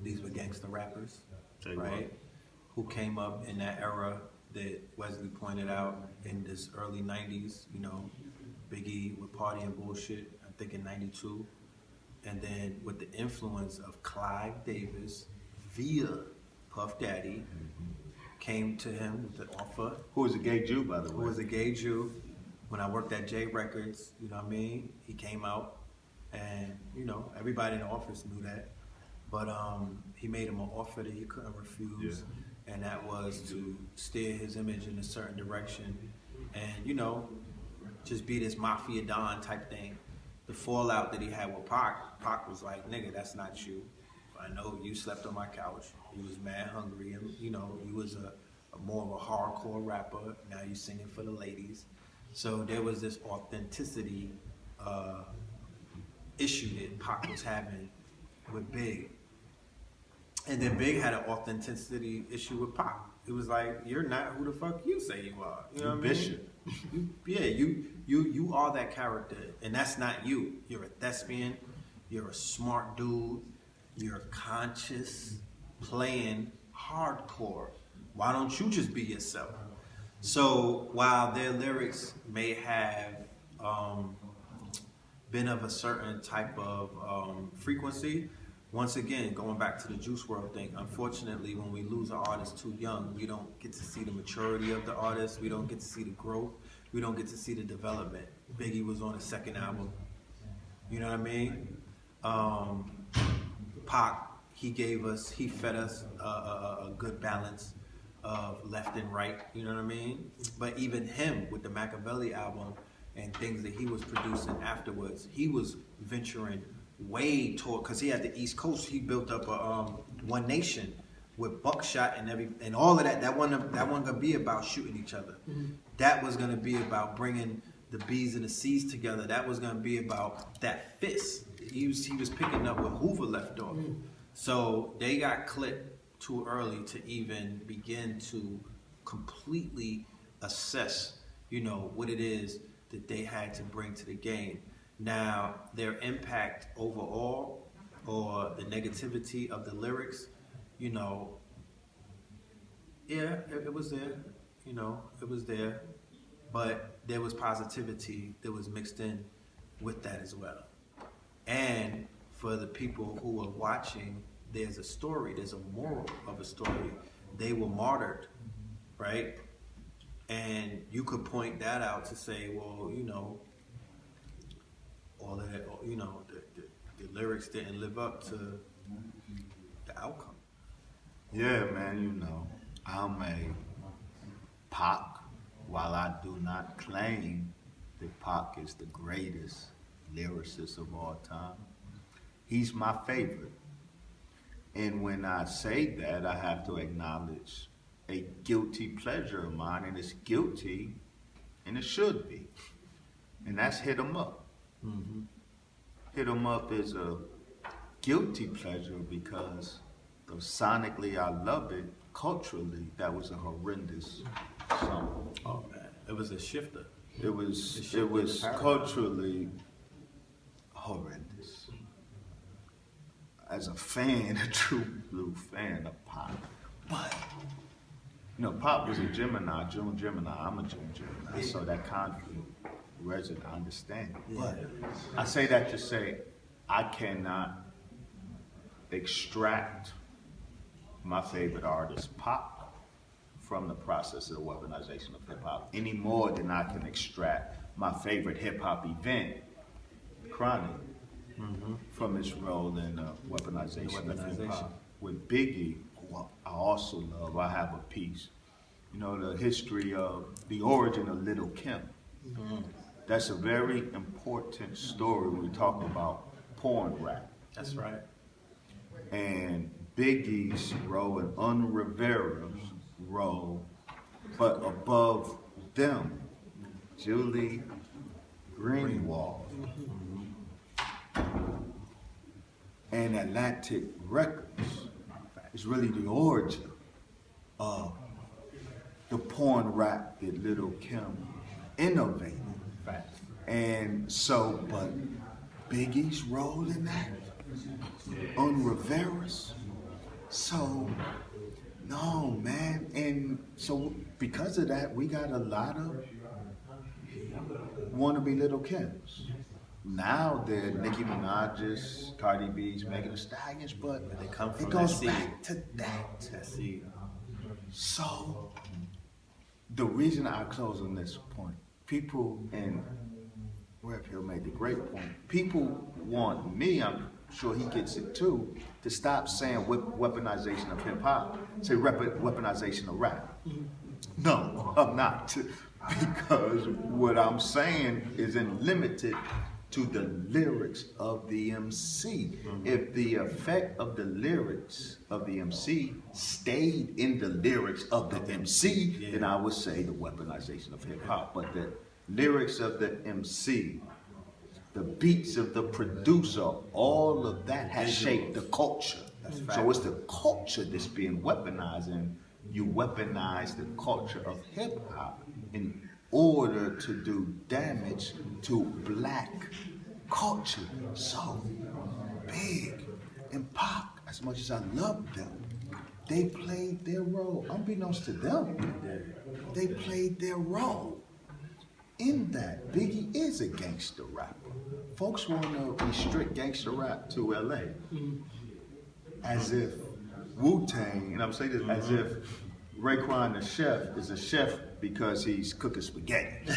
these were gangster rappers, Tell you right? Who came up in that era that Wesley pointed out in this early 90s, Biggie with Party and Bullshit, I think in 92. And then with the influence of Clive Davis via Puff Daddy, came to him with the offer. Who was a gay Jew, by the way? Who was a gay Jew. When I worked at J Records, you know what I mean? He came out and, everybody in the office knew that. But he made him an offer that he couldn't refuse. Yeah. And that was to steer his image in a certain direction and, just be this Mafia Don type thing. The fallout that he had with Pac was like, nigga, that's not you. I know you slept on my couch. You was mad hungry, and you was a more of a hardcore rapper. Now you singing for the ladies. So there was this authenticity issue that Pac was having with Big. And then Big had an authenticity issue with Pac. It was like, you're not who the fuck you say you are. You know what I mean? Bishop. You are that character, and that's not you. You're a thespian. You're a smart dude. You're conscious, playing hardcore. Why don't you just be yourself? So while their lyrics may have been of a certain type of frequency, once again, going back to the Juice WRLD thing, unfortunately, when we lose an artist too young, we don't get to see the maturity of the artist. We don't get to see the growth. We don't get to see the development. Biggie was on his second album. You know what I mean? Pac, he fed us a good balance of left and right. You know what I mean? But even him with the Machiavelli album and things that he was producing afterwards, he was venturing way toward, because he had the East Coast. He built up a One Nation with buckshot and all of that. That wasn't gonna be about shooting each other. Mm-hmm. That was gonna be about bringing the B's and the C's together. That was gonna be about that fist. He was picking up where Hoover left off. Mm-hmm. So they got clipped too early to even begin to completely assess, what it is that they had to bring to the game. Now, their impact overall, or the negativity of the lyrics, it was there. It was there. But there was positivity that was mixed in with that as well. And for the people who are watching, there's a story, there's a moral of a story. They were martyred, right? And you could point that out to say, well, all of that, the lyrics didn't live up to the outcome. Yeah, man, I'm a Pac. While I do not claim that Pac is the greatest lyricist of all time, he's my favorite. And when I say that, I have to acknowledge a guilty pleasure of mine, and it's guilty, and it should be. And that's Hit 'Em Up. Mm-hmm. Hit 'Em Up is a guilty pleasure because though sonically I love it, culturally that was a horrendous song. Oh man, it was a shifter. It was culturally horrendous. As a fan, a true blue fan of Pop, but Pop was a Gemini, June Gemini. I'm a June Gemini, so that conflict resident, I understand it. But I say that to say I cannot extract my favorite artist, Pop, from the process of the weaponization of hip hop any more than I can extract my favorite hip hop event, Chronic, from its role in weaponization of hip hop. With Biggie, who I also love, I have a piece. The history of the origin of Little Kim. That's a very important story when we talk about porn rap. That's right. And Biggie's role and Un Rivera's role, but above them, Julie Greenwald and Atlantic Records is really the origin of the porn rap that Little Kim innovated. And so, but Biggie's role in that, Un Rivera's, So, no, man. And so because of that, we got a lot of wannabe Little Kims. Now they're Nicki Minaj's, Cardi B's, Megan Thee Stallions, but They come from it goes that back to that. seed. So, the reason I close on this point, people, and Rep Hill made the great point, people want me, I'm sure he gets it too, to stop saying weaponization of hip hop, say weaponization of rap. No, I'm not. Because what I'm saying isn't limited to the lyrics of the MC. If the effect of the lyrics of the MC stayed in the lyrics of the MC, then I would say the weaponization of hip hop. But the lyrics of the MC, the beats of the producer, all of that has shaped the culture. So it's the culture that's being weaponized, and you weaponize the culture of hip hop in order to do damage to black culture. So Big and Pac, as much as I love them, they played their role. Unbeknownst to them, they played their role in that. Biggie is a gangster rapper. Folks want to restrict gangster rap to LA. As if Wu-Tang, and I'm saying this as if Raekwon the chef is a chef because he's cooking spaghetti.